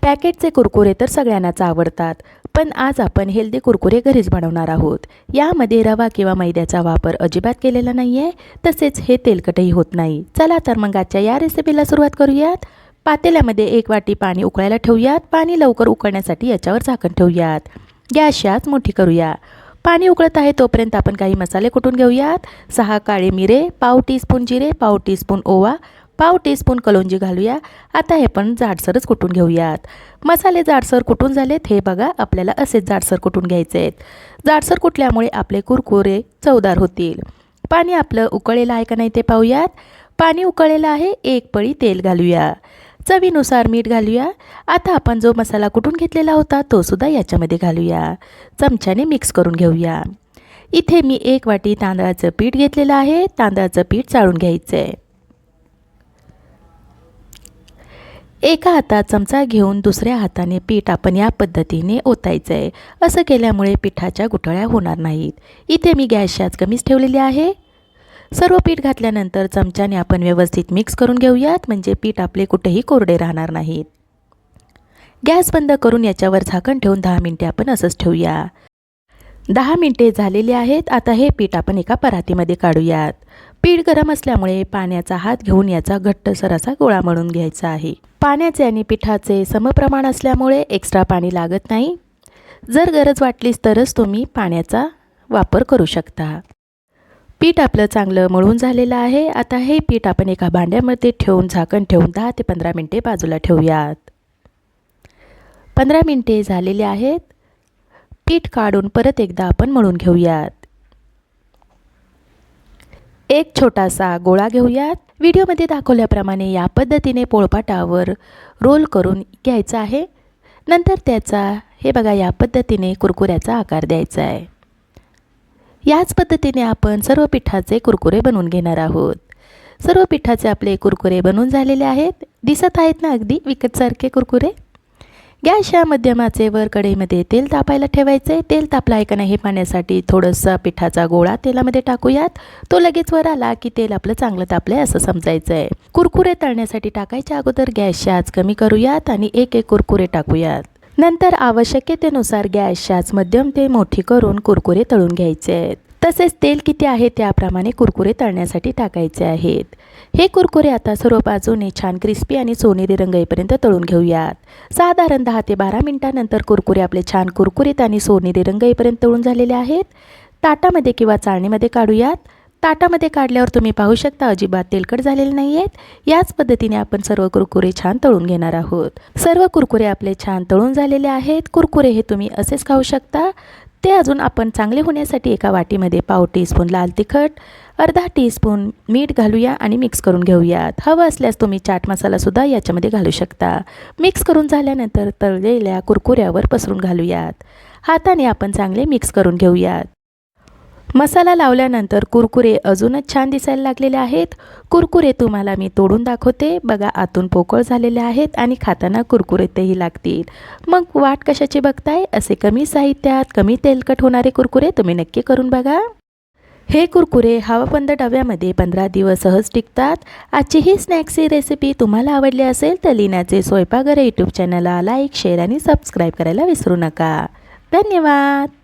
पॅकेटचे कुरकुरे तर सगळ्यांनाच आवडतात, पण आज आपण हेल्दी कुरकुरे घरीच बनवणार आहोत. यामध्ये रवा किंवा मैद्याचा वापर अजिबात केलेला नाही आहे, तसेच हे तेलकटही होत नाही. चला तर मग आजच्या या रेसिपीला सुरुवात करूयात. पातेल्यामध्ये 1 वाटी पाणी उकळायला ठेवूयात. पाणी लवकर उकळण्यासाठी याच्यावर झाकण ठेवूयात. गॅस आच मोठी करूया. पाणी उकळत आहे तोपर्यंत आपण काही मसाले कुटून घेऊयात. 6 काळे मिरे, पाव टीस्पून जिरे, पाव टीस्पून ओवा, पाव टीस्पून कलोंजी घालूया. आता हे पण जाडसरच कुटून घेऊयात. मसाले जाडसर कुटून झालेत हे बघा, आपल्याला असेच जाडसर कुटून घ्यायचे आहेत. जाडसर कुटल्यामुळे आपले कुरकुरे चवदार होतील. पाणी आपलं उकळलेलं आहे का नाही ते पाहूयात. पाणी उकळलेलं आहे. 1 पळी तेल घालूया. चवीनुसार मीठ घालूया. आता आपण जो मसाला कुटून घेतलेला होता तो सुद्धा याच्यामध्ये घालूया. चमच्याने मिक्स करून घेऊया. इथे मी 1 वाटी तांदळाचं पीठ घेतलेलं आहे. तांदळाचं पीठ चाळून घ्यायचं आहे. एका हातात चमचा घेऊन दुसऱ्या हाताने पीठ आपण या पद्धतीने ओतायचं आहे. असं केल्यामुळे पिठाच्या गुठळ्या होणार नाहीत. इथे मी गॅसची आच कमीच ठेवलेली आहे. सर्व पीठ घातल्यानंतर चमच्याने आपण व्यवस्थित मिक्स करून घेऊयात, म्हणजे पीठ आपले कुठेही कोरडे राहणार नाहीत. गॅस बंद करून याच्यावर झाकण ठेवून 10 मिनिटे आपण असंच ठेवूया. 10 मिनिटे झालेली आहेत. आता हे पीठ आपण एका परातीमध्ये काढूयात. पीठ गरम असल्यामुळे पाण्याचा हात घेऊन याचा घट्टसर असा गोळा मळून घ्यायचा आहे. पाण्याचे आणि पिठाचे समप्रमाण असल्यामुळे एक्स्ट्रा पाणी लागत नाही. जर गरज वाटलीच तरच तुम्ही पाण्याचा वापर करू शकता. पीठ आपलं चांगलं मळून झालेलं आहे. आता हे पीठ आपण एका भांड्यामध्ये ठेवून झाकण ठेवून 10 ते 15 मिनिटे बाजूला ठेवूयात. 15 मिनिटे झालेले आहेत. पीठ काढून परत एकदा आपण मळून घेऊयात. एक छोटासा गोळा घेऊयात. व्हिडिओमध्ये दाखवल्याप्रमाणे या पद्धतीने पोळपाटावर रोल करून घ्यायचा आहे. नंतर त्याचा हे बघा या पद्धतीने कुरकुऱ्याचा आकार द्यायचा आहे. याच पद्धतीने आपण सर्व पिठाचे कुरकुरे बनवून घेणार आहोत. सर्व पिठाचे आपले कुरकुरे बनवून झालेले आहेत. दिसत आहेत ना अगदी विकतसारखे कुरकुरे. गॅसच्या मध्यम आचेवर कढईमध्ये तेल तापायला ठेवायचे. तेल तापलं आहे का नाही हे पाहण्यासाठी थोडंसं पिठाचा गोळा तेलामध्ये टाकूयात. तो लगेच वर आला की तेल आपलं चांगलं तापलं आहे असं समजायचं आहे. कुरकुरे तळण्यासाठी टाकायच्या अगोदर गॅसची आच कमी करूयात आणि एक कुरकुरे टाकूयात. नंतर आवश्यकतेनुसार गॅसची आच मध्यम ते मोठी करून कुरकुरे तळून घ्यायचे आहेत. तसेच तेल किती आहे त्याप्रमाणे कुरकुरे तळण्यासाठी टाकायचे आहेत. हे कुरकुरे आता सर्व बाजूने छान क्रिस्पी आणि सोनेरी रंग येईपर्यंत तळून घेऊयात. साधारण 10 ते 12 मिनिटांनंतर कुरकुरे आपले छान कुरकुरीत आणि सोनेरी रंग येईपर्यंत तळून झालेले आहेत. ताटामध्ये किंवा चाळणीमध्ये काढूयात. ताटामध्ये काढल्यावर तुम्ही पाहू शकता अजिबात तेलकट झालेले नाही आहेत. याच पद्धतीने आपण सर्व कुरकुरे छान तळून घेणार आहोत. सर्व कुरकुरे आपले छान तळून झालेले आहेत. कुरकुरे हे तुम्ही असेच खाऊ शकता. ते अजून आपण चांगले होण्यासाठी एका वाटीमध्ये पाव टीस्पून लाल तिखट, अर्धा टीस्पून मीठ घालूया आणि मिक्स करून घेऊयात. हवं असल्यास तुम्ही चाट मसालासुद्धा याच्यामध्ये घालू शकता. मिक्स करून झाल्यानंतर तळलेल्या कुरकुऱ्यावर पसरून घालूयात. हाताने आपण चांगले मिक्स करून घेऊयात. मसाला लावल्यानंतर कुरकुरे अजूनच छान दिसायला लागलेले आहेत. कुरकुरे तुम्हाला मी तोडून दाखवते. बघा आतून पोकळ झालेले आहेत आणि खाताना कुरकुरेतही लागतील. मग वाट कशाची बघताय? असे कमी साहित्यात कमी तेलकट होणारे कुरकुरे तुम्ही नक्की करून बघा. हे कुरकुरे हवाबंद डब्यामध्ये 15 दिवस सहज टिकतात. आजची ही स्नॅक्सची रेसिपी तुम्हाला आवडली असेल तर लीनाचे स्वयंपाकघर यूट्यूब चॅनलला लाईक, शेअर आणि सबस्क्राईब करायला विसरू नका. धन्यवाद.